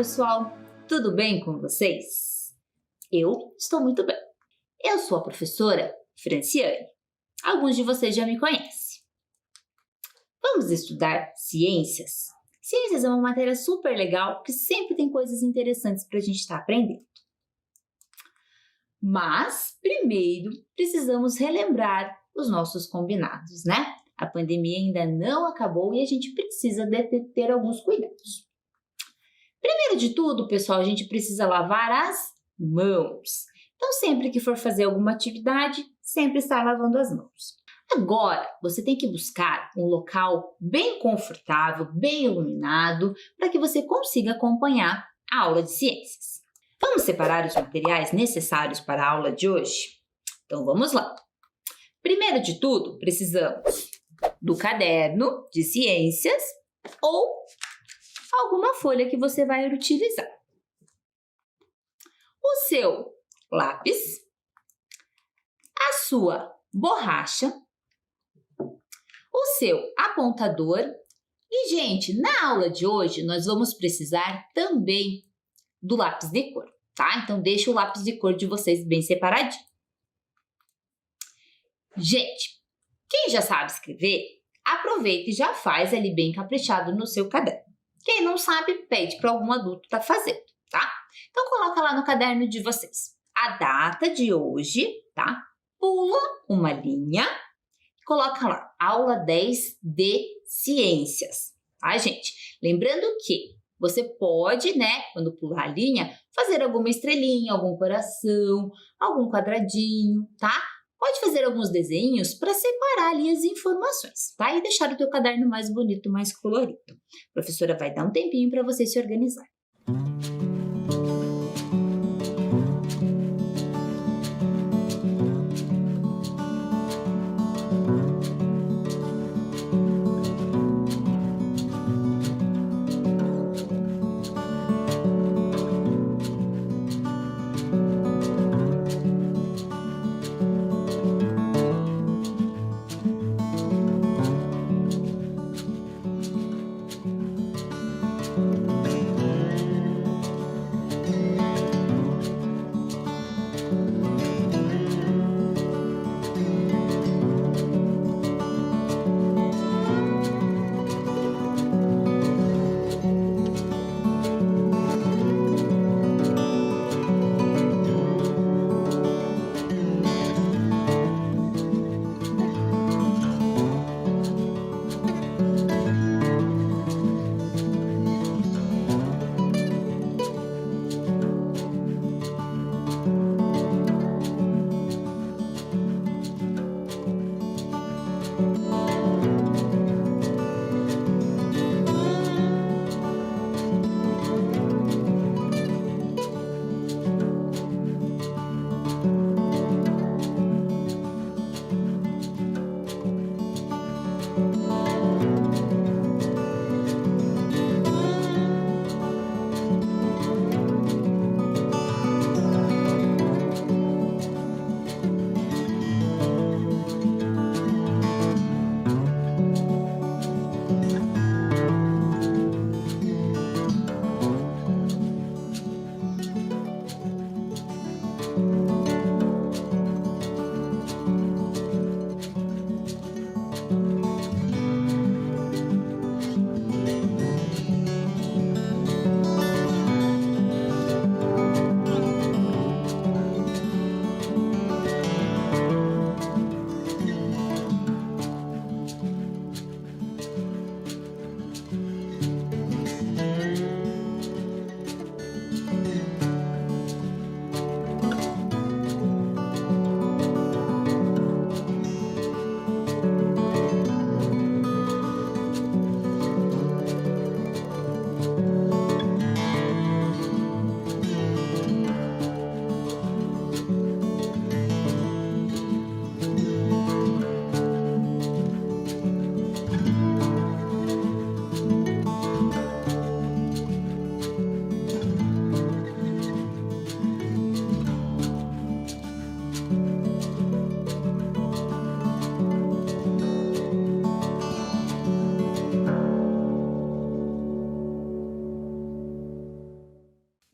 pessoal, tudo bem com vocês? Eu estou muito bem. Eu sou a professora Franciane. Alguns de vocês já me conhecem. Vamos estudar ciências? Ciências é uma matéria super legal que sempre tem coisas interessantes para a gente estar aprendendo. Mas, primeiro, precisamos relembrar os nossos combinados, né? A pandemia ainda não acabou e a gente precisa ter alguns cuidados. Primeiro de tudo, pessoal, a gente precisa lavar as mãos. Então, sempre que for fazer alguma atividade, sempre estar lavando as mãos. Agora, você tem que buscar um local bem confortável, bem iluminado, para que você consiga acompanhar a aula de ciências. Vamos separar os materiais necessários para a aula de hoje? Então, vamos lá. Primeiro de tudo, precisamos do caderno de ciências ou alguma folha que você vai utilizar. O seu lápis, a sua borracha, o seu apontador e, gente, na aula de hoje nós vamos precisar também do lápis de cor, tá? Então, deixa o lápis de cor de vocês bem separadinho. Gente, quem já sabe escrever, aproveita e já faz ali bem caprichado no seu caderno. Quem não sabe, pede para algum adulto estar fazendo, tá? Então, coloca lá no caderno de vocês a data de hoje, tá? Pula uma linha e coloca lá, aula 10 de ciências, tá, gente? Lembrando que você pode, né, quando pular a linha, fazer alguma estrelinha, algum coração, algum quadradinho, tá? Pode fazer alguns desenhos para separar ali as informações, tá? E deixar o teu caderno mais bonito, mais colorido. A professora vai dar um tempinho para você se organizar.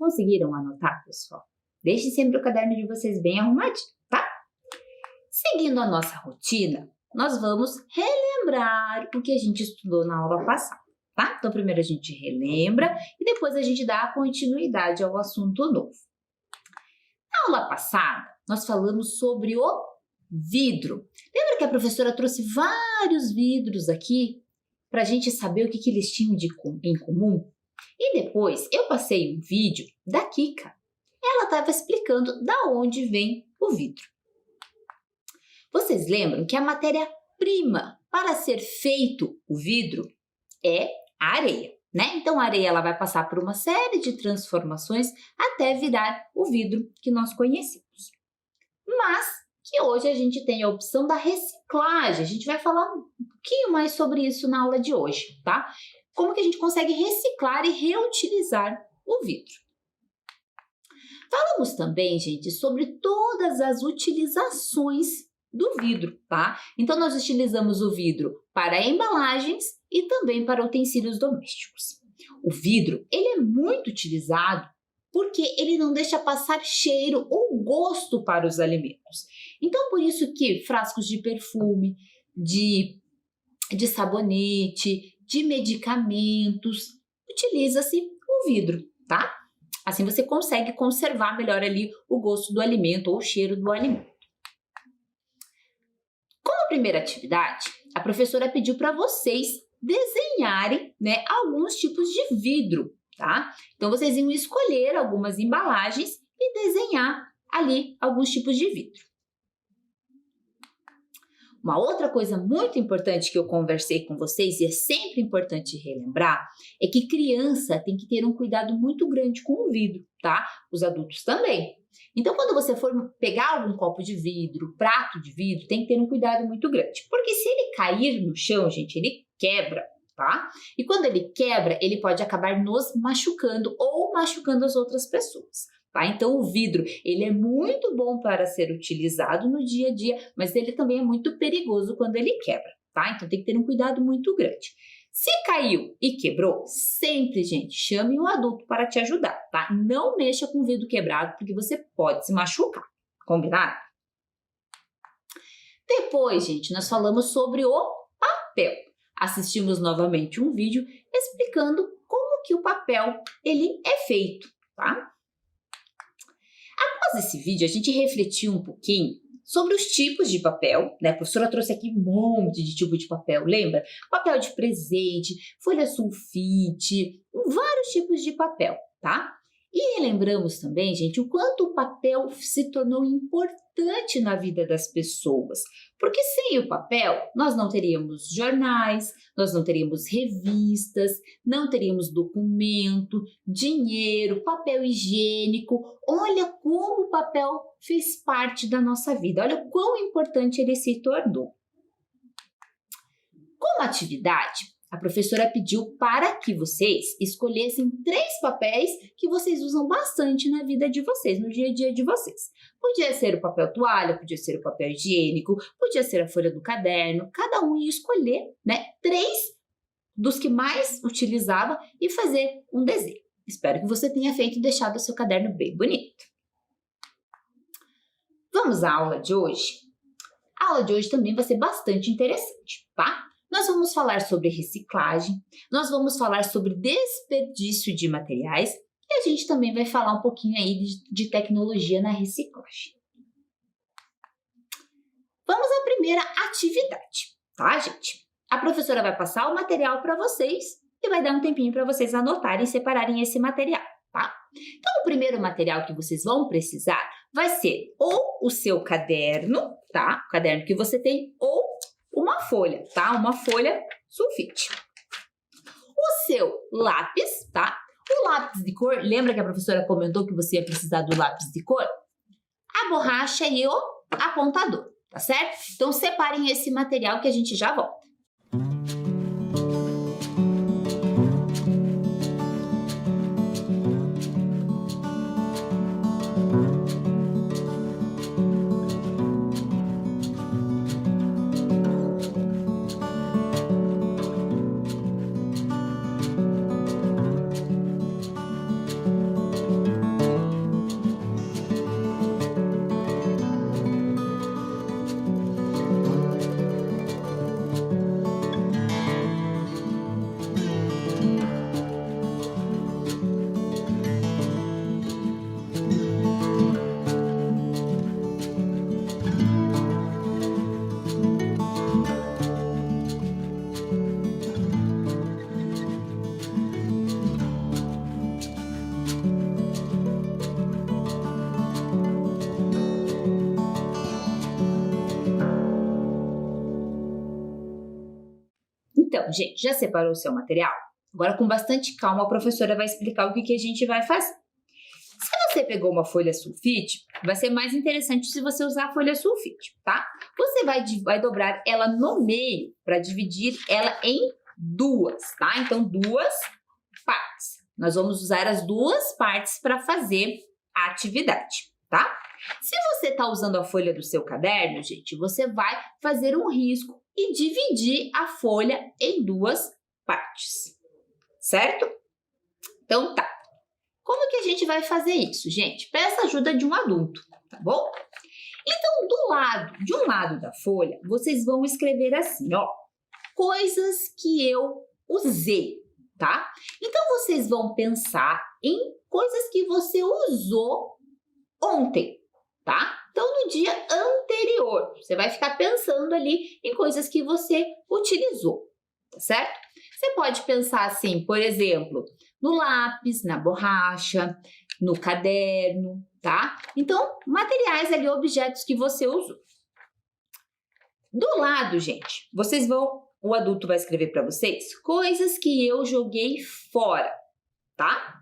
Conseguiram anotar, pessoal? Deixem sempre o caderno de vocês bem arrumadinho, tá? Seguindo a nossa rotina, nós vamos relembrar o que a gente estudou na aula passada, tá? Então, primeiro a gente relembra e depois a gente dá continuidade ao assunto novo. Na aula passada, nós falamos sobre o vidro. Lembra que a professora trouxe vários vidros aqui para a gente saber o que eles tinham em comum? E depois eu passei um vídeo da Kika. Ela estava explicando da onde vem o vidro. Vocês lembram que a matéria-prima para ser feito o vidro é a areia, né? Então a areia ela vai passar por uma série de transformações até virar o vidro que nós conhecemos. Mas que hoje a gente tem a opção da reciclagem. A gente vai falar um pouquinho mais sobre isso na aula de hoje, tá? Como que a gente consegue reciclar e reutilizar o vidro. Falamos também, gente, sobre todas as utilizações do vidro, tá? Então, nós utilizamos o vidro para embalagens e também para utensílios domésticos. O vidro, ele é muito utilizado porque ele não deixa passar cheiro ou gosto para os alimentos. Então, por isso que frascos de perfume, de sabonete, de medicamentos, utiliza-se o vidro, tá? Assim você consegue conservar melhor ali o gosto do alimento ou o cheiro do alimento. Como primeira atividade, a professora pediu para vocês desenharem, né, alguns tipos de vidro, tá? Então vocês iam escolher algumas embalagens e desenhar ali alguns tipos de vidro. Uma outra coisa muito importante que eu conversei com vocês, e é sempre importante relembrar, é que criança tem que ter um cuidado muito grande com o vidro, tá? Os adultos também. Então, quando você for pegar algum copo de vidro, prato de vidro, tem que ter um cuidado muito grande. Porque se ele cair no chão, gente, ele quebra, tá? E quando ele quebra, ele pode acabar nos machucando ou machucando as outras pessoas. Tá? Então, o vidro, ele é muito bom para ser utilizado no dia a dia, mas ele também é muito perigoso quando ele quebra, tá? Então, tem que ter um cuidado muito grande. Se caiu e quebrou, sempre, gente, chame um adulto para te ajudar, tá? Não mexa com o vidro quebrado, porque você pode se machucar, combinado? Depois, gente, nós falamos sobre o papel. Assistimos novamente um vídeo explicando como que o papel, ele é feito, tá? Após esse vídeo, a gente refletiu um pouquinho sobre os tipos de papel, né? A professora trouxe aqui um monte de tipo de papel, lembra? Papel de presente, folha sulfite, vários tipos de papel, tá? E relembramos também, gente, o quanto o papel se tornou importante na vida das pessoas. Porque sem o papel, nós não teríamos jornais, nós não teríamos revistas, não teríamos documento, dinheiro, papel higiênico. Olha como o papel fez parte da nossa vida. Olha o quão importante ele se tornou. Como atividade, a professora pediu para que vocês escolhessem 3 papéis que vocês usam bastante na vida de vocês, no dia a dia de vocês. Podia ser o papel toalha, podia ser o papel higiênico, podia ser a folha do caderno. Cada um ia escolher, né, 3 dos que mais utilizava e fazer um desenho. Espero que você tenha feito e deixado o seu caderno bem bonito. Vamos à aula de hoje? A aula de hoje também vai ser bastante interessante, tá? Nós vamos falar sobre reciclagem, nós vamos falar sobre desperdício de materiais e a gente também vai falar um pouquinho aí de tecnologia na reciclagem. Vamos à primeira atividade, tá, gente? A professora vai passar o material para vocês e vai dar um tempinho para vocês anotarem e separarem esse material, tá? Então, o primeiro material que vocês vão precisar vai ser ou o seu caderno, tá? O caderno que você tem, ou uma folha, tá? Uma folha sulfite. O seu lápis, tá? O lápis de cor, lembra que a professora comentou que você ia precisar do lápis de cor? A borracha e o apontador, tá certo? Então, separem esse material que a gente já volta. Então, gente, já separou o seu material? Agora, com bastante calma, a professora vai explicar o que a gente vai fazer. Se você pegou uma folha sulfite, vai ser mais interessante se você usar a folha sulfite, tá? Você vai dobrar ela no meio para dividir ela em duas, tá? Então, duas partes. Nós vamos usar as duas partes para fazer a atividade, tá? Se você está usando a folha do seu caderno, gente, você vai fazer um risco e dividir a folha em duas partes, certo? Então, tá. Como que a gente vai fazer isso, gente? Peça ajuda de um adulto, tá bom? Então, de um lado da folha, vocês vão escrever assim, ó, coisas que eu usei, tá? Então, vocês vão pensar em coisas que você usou ontem, tá? Então, no dia anterior, você vai ficar pensando ali em coisas que você utilizou, tá certo? Você pode pensar assim, por exemplo, no lápis, na borracha, no caderno, tá? Então, materiais ali, objetos que você usou. Do lado, gente, o adulto vai escrever para vocês coisas que eu joguei fora, tá?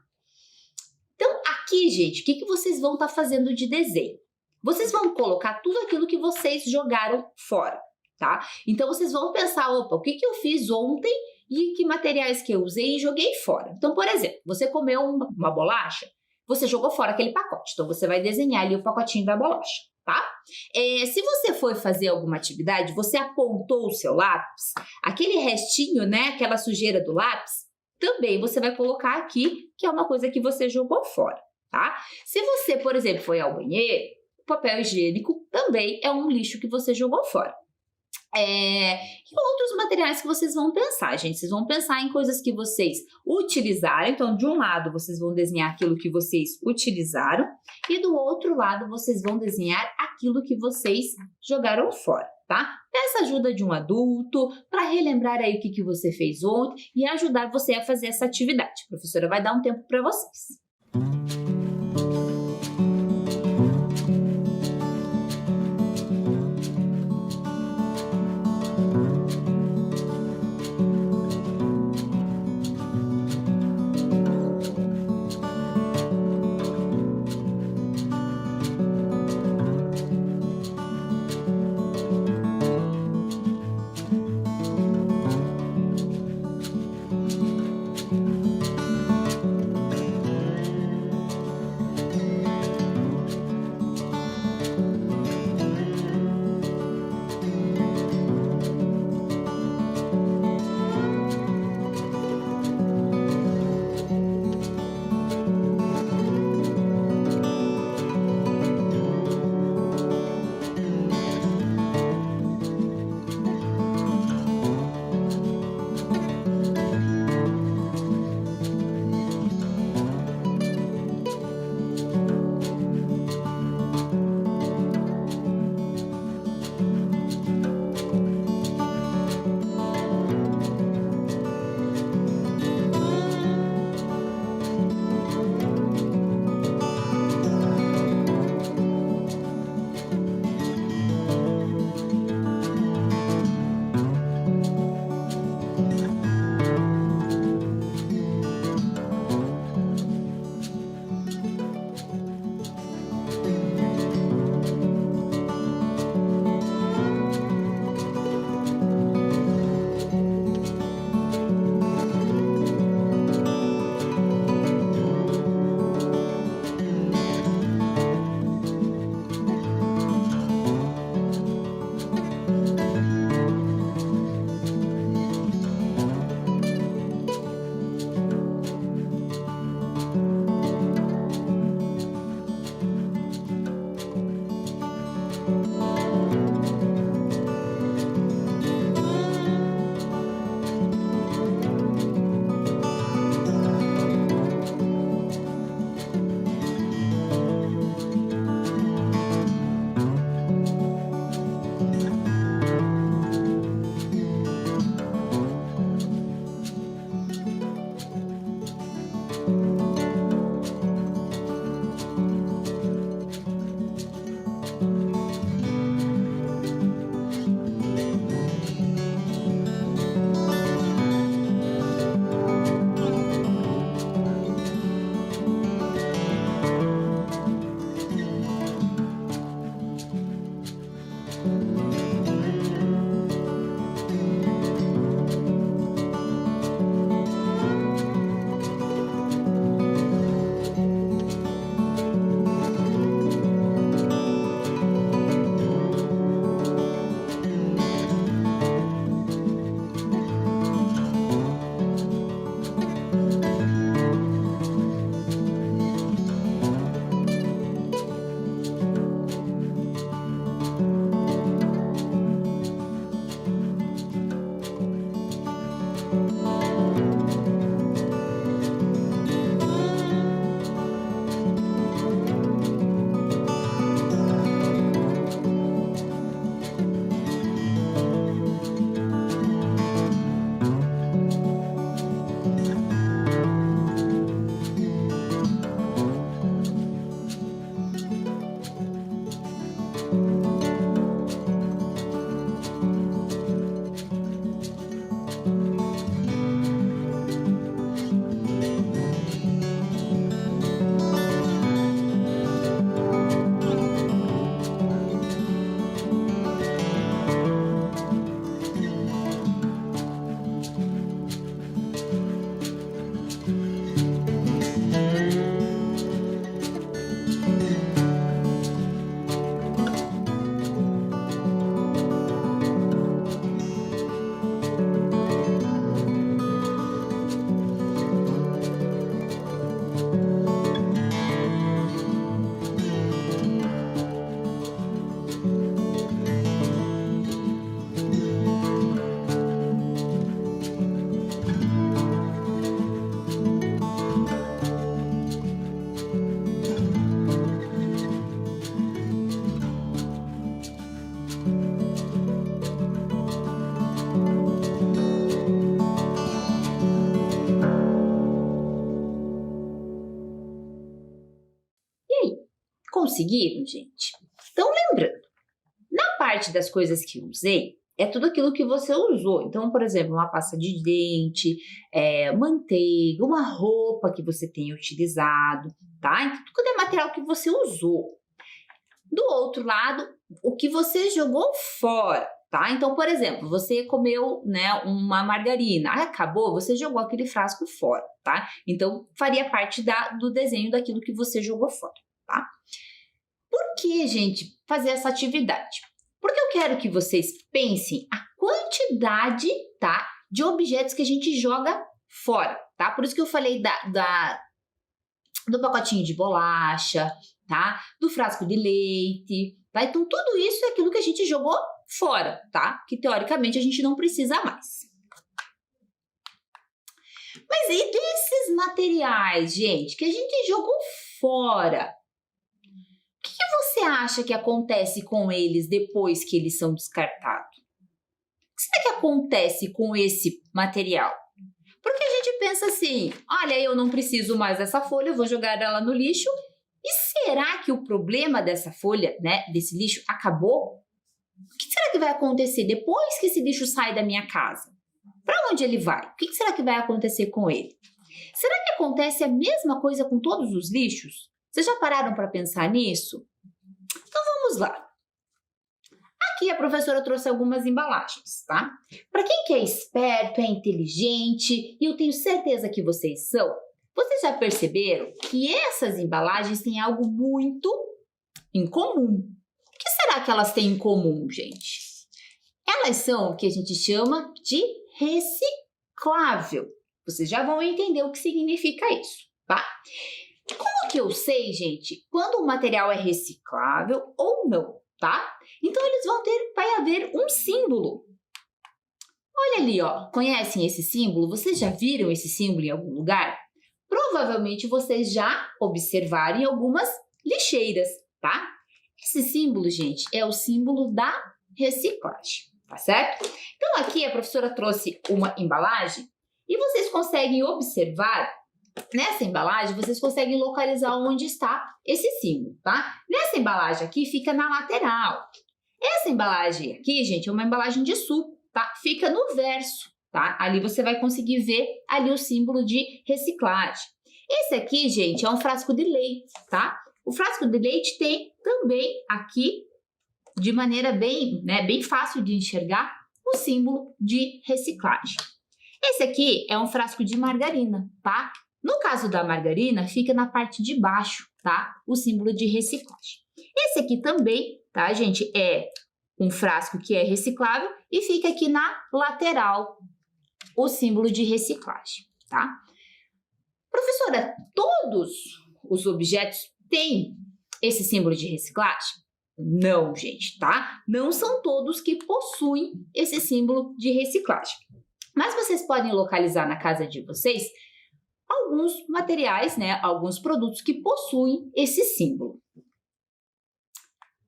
Então, aqui, gente, o que vocês vão estar fazendo de desenho? Vocês vão colocar tudo aquilo que vocês jogaram fora, tá? Então, vocês vão pensar, opa, o que eu fiz ontem e que materiais que eu usei e joguei fora. Então, por exemplo, você comeu uma bolacha, você jogou fora aquele pacote. Então, você vai desenhar ali o pacotinho da bolacha, tá? Se você for fazer alguma atividade, você apontou o seu lápis, aquele restinho, né, aquela sujeira do lápis, também você vai colocar aqui, que é uma coisa que você jogou fora, tá? Se você, por exemplo, foi ao banheiro, o papel higiênico também é um lixo que você jogou fora. E outros materiais que vocês vão pensar, gente. Vocês vão pensar em coisas que vocês utilizaram. Então, de um lado, vocês vão desenhar aquilo que vocês utilizaram. E do outro lado, vocês vão desenhar aquilo que vocês jogaram fora, tá? Peça ajuda de um adulto para relembrar aí o que você fez ontem e ajudar você a fazer essa atividade. A professora vai dar um tempo para vocês. Conseguiram, gente? Então, lembrando, na parte das coisas que eu usei, é tudo aquilo que você usou. Então, por exemplo, uma pasta de dente, manteiga, uma roupa que você tenha utilizado, tá? Então, tudo é material que você usou. Do outro lado, o que você jogou fora, tá? Então, por exemplo, você comeu, né, uma margarina, acabou, você jogou aquele frasco fora, tá? Então, faria parte do desenho daquilo que você jogou fora, tá? Por que, gente, fazer essa atividade? Porque eu quero que vocês pensem a quantidade, tá, de objetos que a gente joga fora, tá? Por isso que eu falei do pacotinho de bolacha, tá? Do frasco de leite, tá? Então, tudo isso é aquilo que a gente jogou fora, tá? Que, teoricamente, a gente não precisa mais. Mas e desses materiais, gente, que a gente jogou fora? O que você acha que acontece com eles depois que eles são descartados? O que será que acontece com esse material? Porque a gente pensa assim, olha, eu não preciso mais dessa folha, eu vou jogar ela no lixo. E será que o problema dessa folha, né, desse lixo, acabou? O que será que vai acontecer depois que esse lixo sai da minha casa? Para onde ele vai? O que será que vai acontecer com ele? Será que acontece a mesma coisa com todos os lixos? Vocês já pararam para pensar nisso? Então vamos lá. Aqui a professora trouxe algumas embalagens, tá? Para quem que é esperto, é inteligente, e eu tenho certeza que vocês são, vocês já perceberam que essas embalagens têm algo muito em comum. O que será que elas têm em comum, gente? Elas são o que a gente chama de reciclável. Vocês já vão entender o que significa isso, tá? Como que eu sei, gente, quando o material é reciclável ou não, tá? Então, vai haver um símbolo. Olha ali, ó. Conhecem esse símbolo? Vocês já viram esse símbolo em algum lugar? Provavelmente vocês já observaram em algumas lixeiras, tá? Esse símbolo, gente, é o símbolo da reciclagem, tá certo? Então, aqui a professora trouxe uma embalagem e vocês conseguem observar, nessa embalagem, vocês conseguem localizar onde está esse símbolo, tá? Nessa embalagem aqui fica na lateral. Essa embalagem aqui, gente, é uma embalagem de suco, tá? Fica no verso, tá? Ali você vai conseguir ver ali o símbolo de reciclagem. Esse aqui, gente, é um frasco de leite, tá? O frasco de leite tem também aqui, de maneira bem fácil de enxergar, o símbolo de reciclagem. Esse aqui é um frasco de margarina, tá? No caso da margarina, fica na parte de baixo, tá? O símbolo de reciclagem. Esse aqui também, tá, gente, é um frasco que é reciclável e fica aqui na lateral o símbolo de reciclagem, tá? Professora, todos os objetos têm esse símbolo de reciclagem? Não, gente, tá? Não são todos que possuem esse símbolo de reciclagem. Mas vocês podem localizar na casa de vocês alguns materiais, né, alguns produtos que possuem esse símbolo.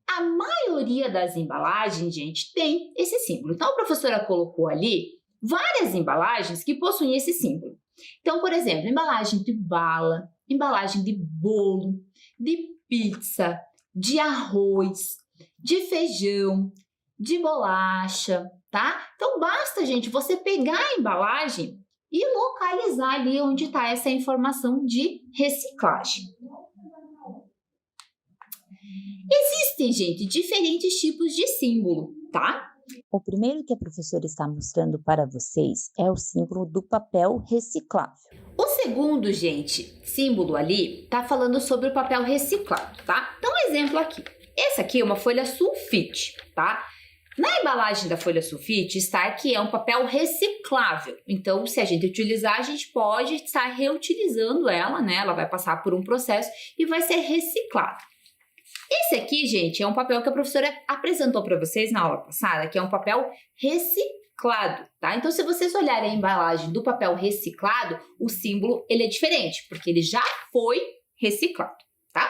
A maioria das embalagens, gente, tem esse símbolo. Então, a professora colocou ali várias embalagens que possuem esse símbolo. Então, por exemplo, embalagem de bala, embalagem de bolo, de pizza, de arroz, de feijão, de bolacha, tá? Então, basta, gente, você pegar a embalagem e localizar ali onde está essa informação de reciclagem. Existem, gente, diferentes tipos de símbolo, tá? O primeiro que a professora está mostrando para vocês é o símbolo do papel reciclável. O segundo, gente, símbolo ali, tá falando sobre o papel reciclado, tá? Então, um exemplo aqui. Essa aqui é uma folha sulfite, tá? Na embalagem da folha sulfite está que é um papel reciclável. Então, se a gente utilizar, a gente pode estar reutilizando ela, né? Ela vai passar por um processo e vai ser reciclada. Esse aqui, gente, é um papel que a professora apresentou para vocês na aula passada, que é um papel reciclado, tá? Então, se vocês olharem a embalagem do papel reciclado, o símbolo, ele é diferente, porque ele já foi reciclado, tá?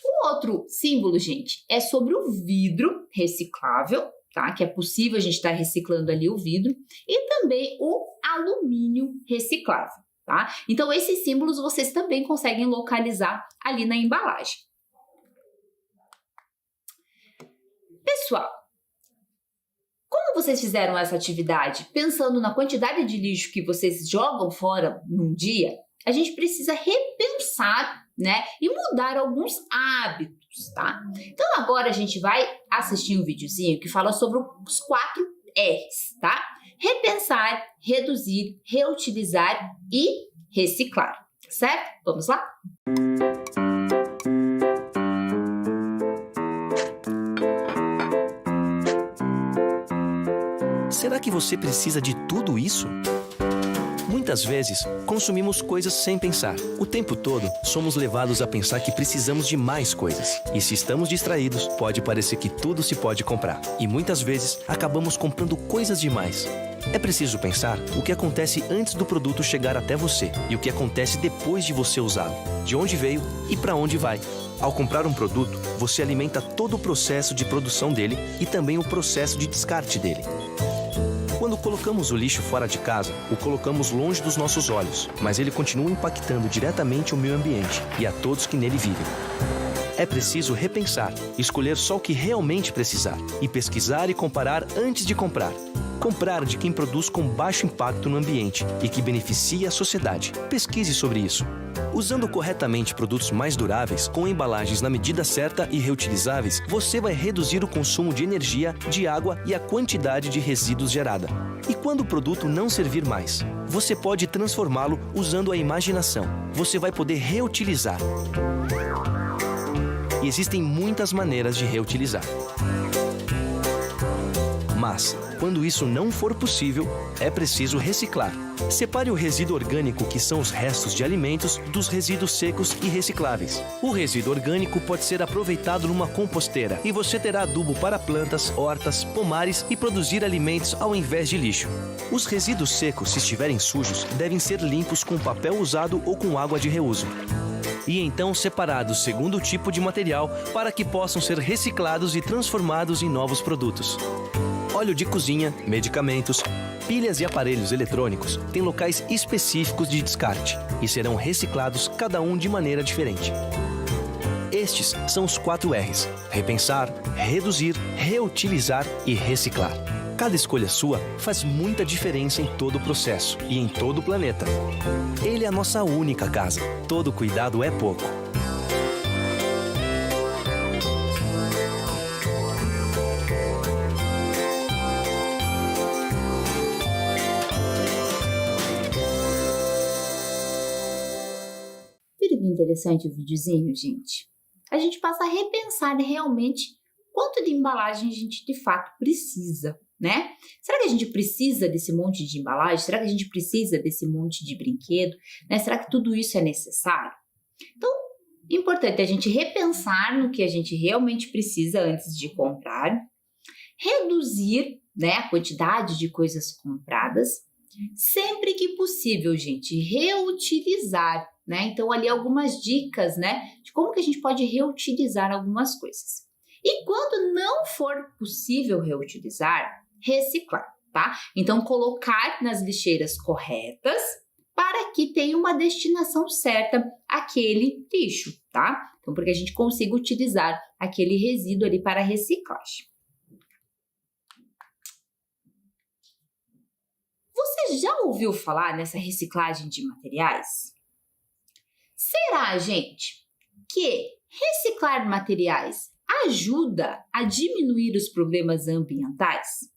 O outro símbolo, gente, é sobre o vidro reciclável, tá? Que é possível a gente estar reciclando ali o vidro, e também o alumínio reciclável, tá? Então, esses símbolos vocês também conseguem localizar ali na embalagem. Pessoal, como vocês fizeram essa atividade pensando na quantidade de lixo que vocês jogam fora num dia, a gente precisa repensar, né, e mudar alguns hábitos, tá? Então agora a gente vai assistir um videozinho que fala sobre os 4 R's, tá? Repensar, reduzir, reutilizar e reciclar, certo? Vamos lá? Será que você precisa de tudo isso? Muitas vezes, consumimos coisas sem pensar. O tempo todo, somos levados a pensar que precisamos de mais coisas. E se estamos distraídos, pode parecer que tudo se pode comprar. E muitas vezes, acabamos comprando coisas demais. É preciso pensar o que acontece antes do produto chegar até você e o que acontece depois de você usá-lo, de onde veio e para onde vai. Ao comprar um produto, você alimenta todo o processo de produção dele e também o processo de descarte dele. Quando colocamos o lixo fora de casa, o colocamos longe dos nossos olhos, mas ele continua impactando diretamente o meio ambiente e a todos que nele vivem. É preciso repensar, escolher só o que realmente precisar e pesquisar e comparar antes de comprar. Comprar de quem produz com baixo impacto no ambiente e que beneficia a sociedade. Pesquise sobre isso. Usando corretamente produtos mais duráveis, com embalagens na medida certa e reutilizáveis, você vai reduzir o consumo de energia, de água e a quantidade de resíduos gerada. E quando o produto não servir mais, você pode transformá-lo usando a imaginação. Você vai poder reutilizar. E existem muitas maneiras de reutilizar. Mas, quando isso não for possível, é preciso reciclar. Separe o resíduo orgânico, que são os restos de alimentos, dos resíduos secos e recicláveis. O resíduo orgânico pode ser aproveitado numa composteira e você terá adubo para plantas, hortas, pomares e produzir alimentos ao invés de lixo. Os resíduos secos, se estiverem sujos, devem ser limpos com papel usado ou com água de reuso. E então separados segundo o tipo de material para que possam ser reciclados e transformados em novos produtos. Óleo de cozinha, medicamentos, pilhas e aparelhos eletrônicos têm locais específicos de descarte e serão reciclados cada um de maneira diferente. Estes são os 4 R's: repensar, reduzir, reutilizar e reciclar. Cada escolha sua faz muita diferença em todo o processo e em todo o planeta. Ele é a nossa única casa. Todo cuidado é pouco. Viram que interessante o videozinho, gente? A gente passa a repensar realmente quanto de embalagem a gente de fato precisa, né? Será que a gente precisa desse monte de embalagem? Será que a gente precisa desse monte de brinquedo? Né? Será que tudo isso é necessário? Então, é importante a gente repensar no que a gente realmente precisa antes de comprar, reduzir, né, a quantidade de coisas compradas, sempre que possível, gente, reutilizar, né? Então, ali algumas dicas, né, de como que a gente pode reutilizar algumas coisas. E quando não for possível reutilizar, reciclar, tá? Então, colocar nas lixeiras corretas para que tenha uma destinação certa aquele lixo, tá? Então, porque a gente consiga utilizar aquele resíduo ali para reciclagem. Você já ouviu falar nessa reciclagem de materiais? Será, gente, que reciclar materiais ajuda a diminuir os problemas ambientais?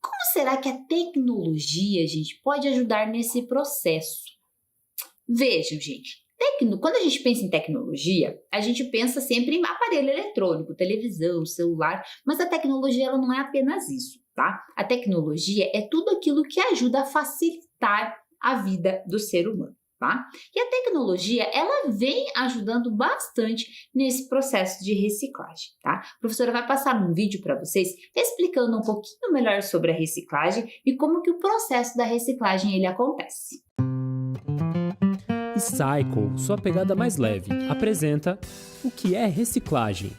Como será que a tecnologia, gente, pode ajudar nesse processo? Vejam, gente, quando a gente pensa em tecnologia, a gente pensa sempre em aparelho eletrônico, televisão, celular, mas a tecnologia ela não é apenas isso, tá? A tecnologia é tudo aquilo que ajuda a facilitar a vida do ser humano. Tá? E a tecnologia, ela vem ajudando bastante nesse processo de reciclagem, tá? A professora vai passar um vídeo para vocês explicando um pouquinho melhor sobre a reciclagem e como que o processo da reciclagem ele acontece. Cycle, sua pegada mais leve, apresenta o que é reciclagem.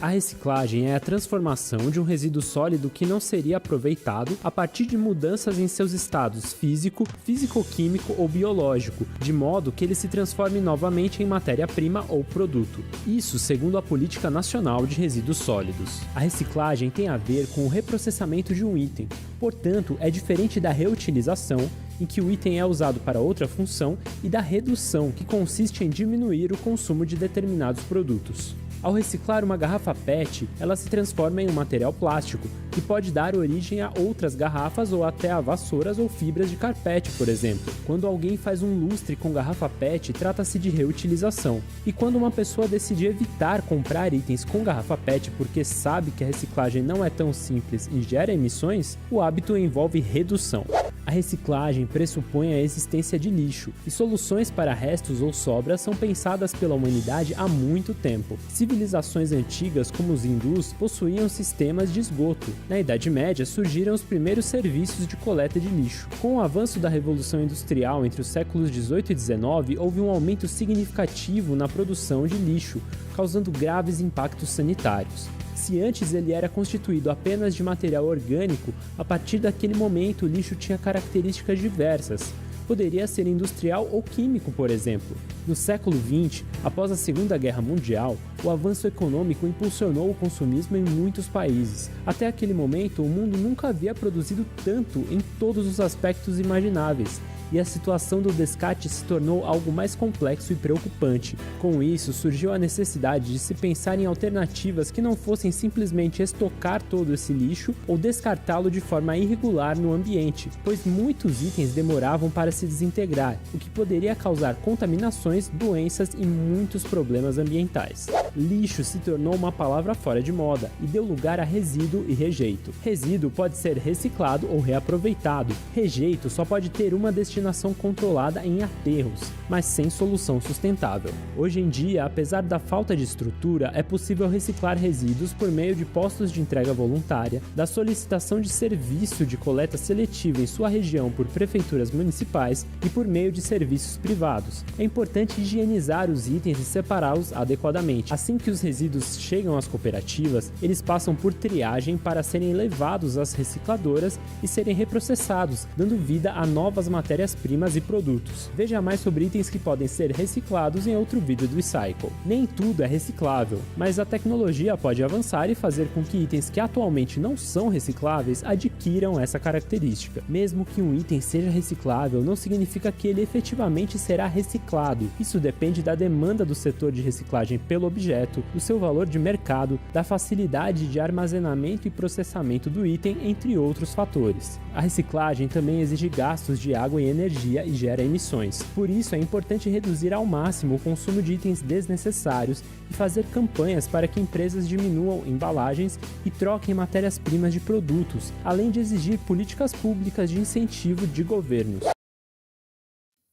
A reciclagem é a transformação de um resíduo sólido que não seria aproveitado a partir de mudanças em seus estados físico, físico-químico ou biológico, de modo que ele se transforme novamente em matéria-prima ou produto. Isso segundo a Política Nacional de Resíduos Sólidos. A reciclagem tem a ver com o reprocessamento de um item, portanto, é diferente da reutilização, em que o item é usado para outra função, e da redução, que consiste em diminuir o consumo de determinados produtos. Ao reciclar uma garrafa PET, ela se transforma em um material plástico, que pode dar origem a outras garrafas ou até a vassouras ou fibras de carpete, por exemplo. Quando alguém faz um lustre com garrafa PET, trata-se de reutilização. E quando uma pessoa decide evitar comprar itens com garrafa PET porque sabe que a reciclagem não é tão simples e gera emissões, o hábito envolve redução. A reciclagem pressupõe a existência de lixo, e soluções para restos ou sobras são pensadas pela humanidade há muito tempo. Civilizações antigas, como os hindus, possuíam sistemas de esgoto. Na Idade Média, surgiram os primeiros serviços de coleta de lixo. Com o avanço da Revolução Industrial entre os séculos XVIII e XIX, houve um aumento significativo na produção de lixo, causando graves impactos sanitários. Se antes ele era constituído apenas de material orgânico, a partir daquele momento o lixo tinha características diversas. Poderia ser industrial ou químico, por exemplo. No século XX, após a Segunda Guerra Mundial, o avanço econômico impulsionou o consumismo em muitos países. Até aquele momento, o mundo nunca havia produzido tanto em todos os aspectos imagináveis, e a situação do descarte se tornou algo mais complexo e preocupante. Com isso, surgiu a necessidade de se pensar em alternativas que não fossem simplesmente estocar todo esse lixo ou descartá-lo de forma irregular no ambiente, pois muitos itens demoravam para se desintegrar, o que poderia causar contaminações, doenças e muitos problemas ambientais. Lixo se tornou uma palavra fora de moda e deu lugar a resíduo e rejeito. Resíduo pode ser reciclado ou reaproveitado. Rejeito só pode ter uma destinação controlada em aterros, mas sem solução sustentável. Hoje em dia, apesar da falta de estrutura, é possível reciclar resíduos por meio de postos de entrega voluntária, da solicitação de serviço de coleta seletiva em sua região por prefeituras municipais e por meio de serviços privados. É importante higienizar os itens e separá-los adequadamente. Assim que os resíduos chegam às cooperativas, eles passam por triagem para serem levados às recicladoras e serem reprocessados, dando vida a novas matérias-primas e produtos. Veja mais sobre itens que podem ser reciclados em outro vídeo do Recycle. Nem tudo é reciclável, mas a tecnologia pode avançar e fazer com que itens que atualmente não são recicláveis adquiram essa característica. Mesmo que um item seja reciclável, não significa que ele efetivamente será reciclado. Isso depende da demanda do setor de reciclagem pelo objeto, do seu valor de mercado, da facilidade de armazenamento e processamento do item, entre outros fatores. A reciclagem também exige gastos de água e energia e gera emissões. Por isso, é importante reduzir ao máximo o consumo de itens desnecessários e fazer campanhas para que empresas diminuam embalagens e troquem matérias-primas de produtos, além de exigir políticas públicas de incentivo de governos.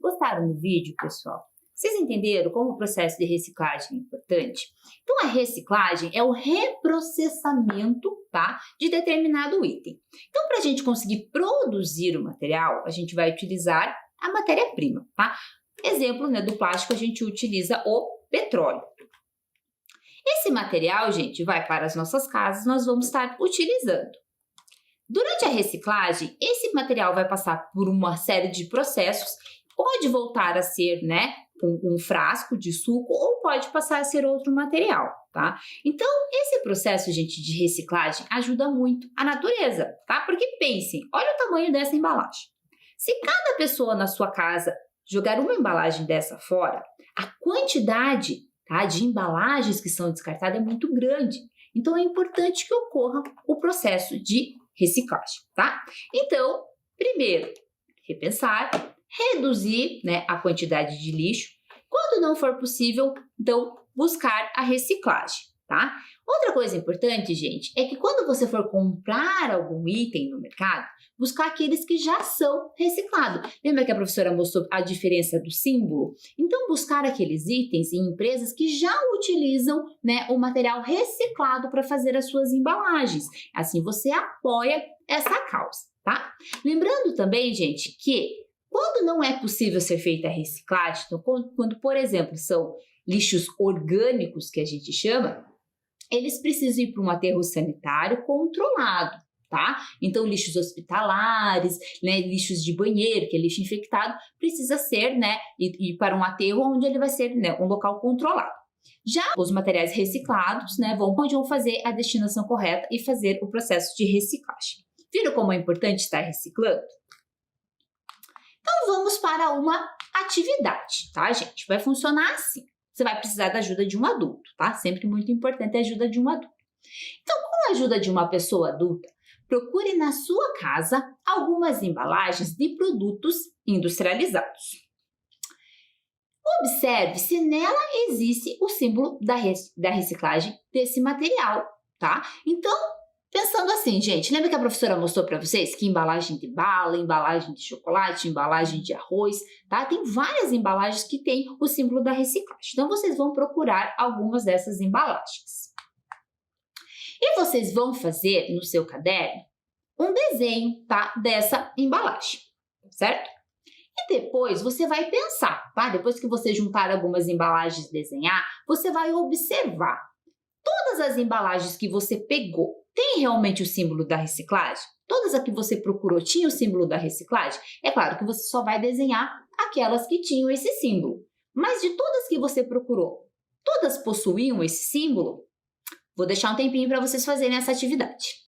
Gostaram do vídeo, pessoal? Vocês entenderam como o processo de reciclagem é importante? Então, a reciclagem é o reprocessamento, tá, de determinado item. Então, para a gente conseguir produzir o material, a gente vai utilizar a matéria-prima, tá? Exemplo, né, do plástico, a gente utiliza o petróleo. Esse material, gente, vai para as nossas casas, nós vamos estar utilizando. Durante a reciclagem, esse material vai passar por uma série de processos, pode voltar a ser, né, um frasco de suco ou pode passar a ser outro material, tá? Então, esse processo, gente, de reciclagem ajuda muito a natureza, tá? Porque pensem, olha o tamanho dessa embalagem. Se cada pessoa na sua casa jogar uma embalagem dessa fora, a quantidade, tá, de embalagens que são descartadas é muito grande. Então, é importante que ocorra o processo de reciclagem, tá? Então, primeiro, repensar, reduzir, né, a quantidade de lixo. Quando não for possível, então, buscar a reciclagem, tá? Outra coisa importante, gente, é que quando você for comprar algum item no mercado, buscar aqueles que já são reciclados. Lembra que a professora mostrou a diferença do símbolo? Então, buscar aqueles itens em empresas que já utilizam, né, o material reciclado para fazer as suas embalagens. Assim, você apoia essa causa, tá? Lembrando também, gente, que quando não é possível ser feita a reciclagem, então, quando, por exemplo, são lixos orgânicos que a gente chama, eles precisam ir para um aterro sanitário controlado, tá? Então, lixos hospitalares, né, lixos de banheiro, que é lixo infectado, precisa ser, né, ir para um aterro onde ele vai ser, né, um local controlado. Já os materiais reciclados, né, onde vão fazer a destinação correta e fazer o processo de reciclagem. Viram como é importante estar reciclando? Então, vamos para uma atividade, tá, gente? Vai funcionar assim. Você vai precisar da ajuda de um adulto, tá? Sempre muito importante a ajuda de um adulto. Então, com a ajuda de uma pessoa adulta, procure na sua casa algumas embalagens de produtos industrializados. Observe se nela existe o símbolo da reciclagem desse material, tá? Então, pensando assim, gente, lembra que a professora mostrou para vocês que embalagem de bala, embalagem de chocolate, embalagem de arroz, tá? Tem várias embalagens que tem o símbolo da reciclagem. Então, vocês vão procurar algumas dessas embalagens. E vocês vão fazer no seu caderno um desenho, tá? Dessa embalagem, certo? E depois você vai pensar, tá? Depois que você juntar algumas embalagens e desenhar, você vai observar. Todas as embalagens que você pegou tem realmente o símbolo da reciclagem? Todas as que você procurou tinham o símbolo da reciclagem? É claro que você só vai desenhar aquelas que tinham esse símbolo. Mas de todas que você procurou, todas possuíam esse símbolo? Vou deixar um tempinho para vocês fazerem essa atividade.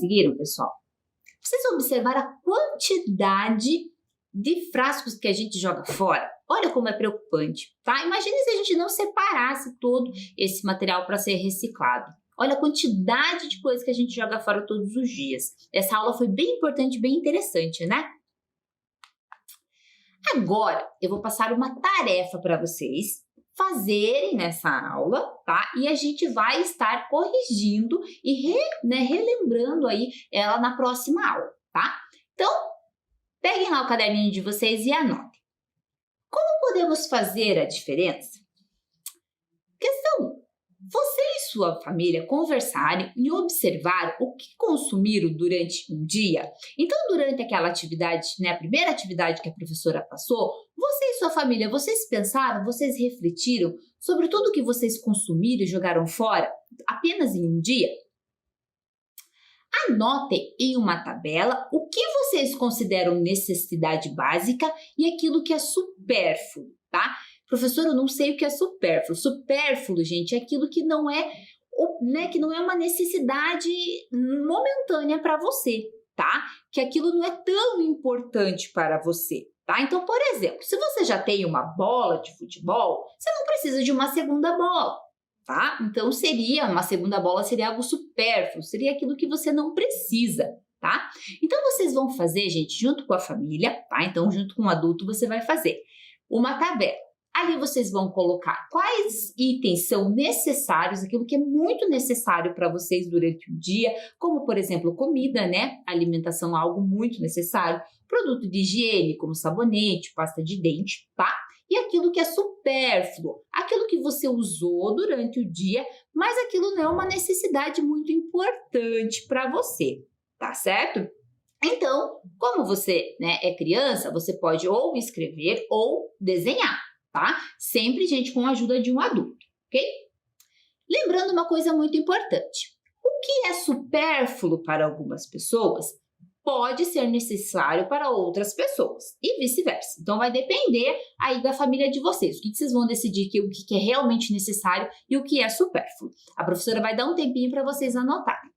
conseguiram, pessoal? Vocês observaram a quantidade de frascos que a gente joga fora? Olha como é preocupante, tá? Imagine se a gente não separasse todo esse material para ser reciclado. Olha a quantidade de coisas que a gente joga fora todos os dias. Essa aula foi bem importante, bem interessante, né? Agora, eu vou passar uma tarefa para vocês fazerem nessa aula, tá? E a gente vai estar corrigindo e relembrando aí ela na próxima aula, tá? Então, peguem lá o caderninho de vocês e anotem. Como podemos fazer a diferença? Questão: você e sua família conversarem e observar o que consumiram durante um dia. Então, durante aquela atividade, a primeira atividade que a professora passou, você e sua família, vocês pensaram, vocês refletiram sobre tudo que vocês consumiram e jogaram fora apenas em um dia? Anotem em uma tabela o que vocês consideram necessidade básica e aquilo que é supérfluo, tá? Professor, eu não sei o que é supérfluo. Supérfluo, gente, é aquilo que não é, que não é uma necessidade momentânea para você, tá? Que aquilo não é tão importante para você, tá? Então, por exemplo, se você já tem uma bola de futebol, você não precisa de uma segunda bola, tá? Então, uma segunda bola seria algo supérfluo, seria aquilo que você não precisa, tá? Então, vocês vão fazer, gente, junto com a família, tá? Então, junto com o adulto, você vai fazer uma tabela. Ali vocês vão colocar quais itens são necessários, aquilo que é muito necessário para vocês durante o dia, como, por exemplo, comida, né? Alimentação é algo muito necessário. Produto de higiene, como sabonete, pasta de dente, tá? E aquilo que é supérfluo, aquilo que você usou durante o dia, mas aquilo não é uma necessidade muito importante para você, tá certo? Então, como você, é criança, você pode ou escrever ou desenhar, tá? Sempre, gente, com a ajuda de um adulto, ok? Lembrando uma coisa muito importante. O que é supérfluo para algumas pessoas pode ser necessário para outras pessoas e vice-versa. Então, vai depender aí da família de vocês. O que vocês vão decidir o que é realmente necessário e o que é supérfluo. A professora vai dar um tempinho para vocês anotarem.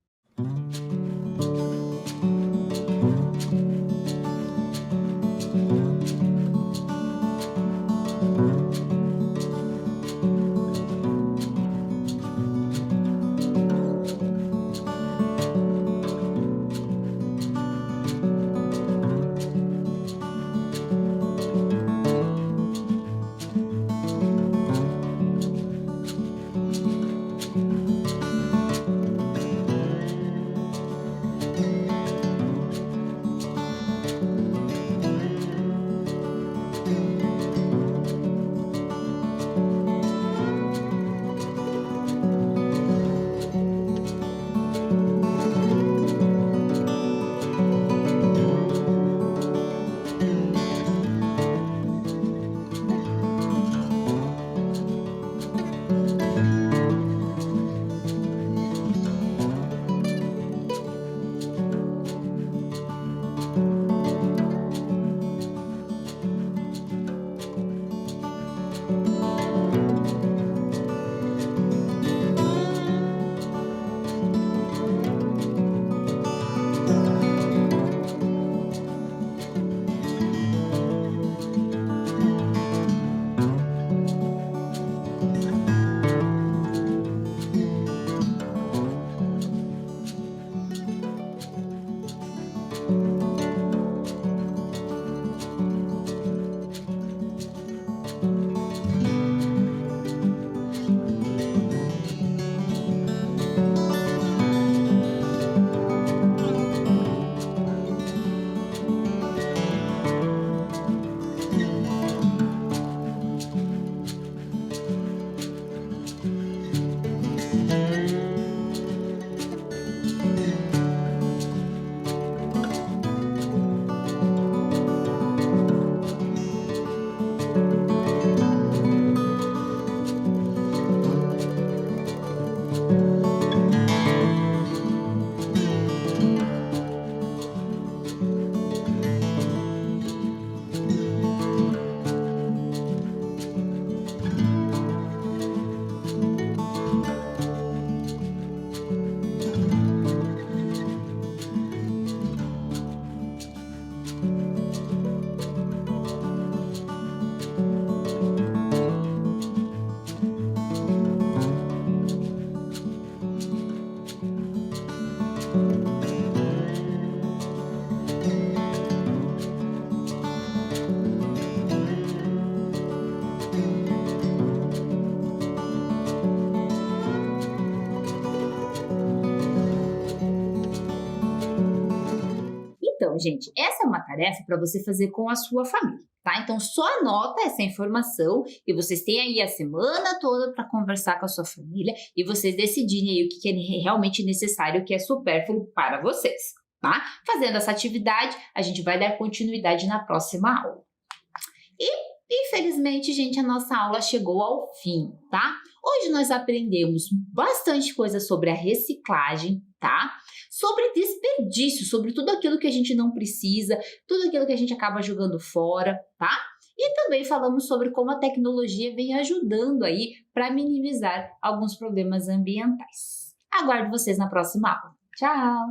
Então, gente, essa é uma tarefa para você fazer com a sua família, tá? Então, só anota essa informação e vocês têm aí a semana toda para conversar com a sua família e vocês decidirem aí o que é realmente necessário, o que é supérfluo para vocês, tá? Fazendo essa atividade, a gente vai dar continuidade na próxima aula. E, infelizmente, gente, a nossa aula chegou ao fim, tá? Hoje nós aprendemos bastante coisa sobre a reciclagem, tá? Sobre desperdício, sobre tudo aquilo que a gente não precisa, tudo aquilo que a gente acaba jogando fora, tá? E também falamos sobre como a tecnologia vem ajudando aí para minimizar alguns problemas ambientais. Aguardo vocês na próxima aula. Tchau!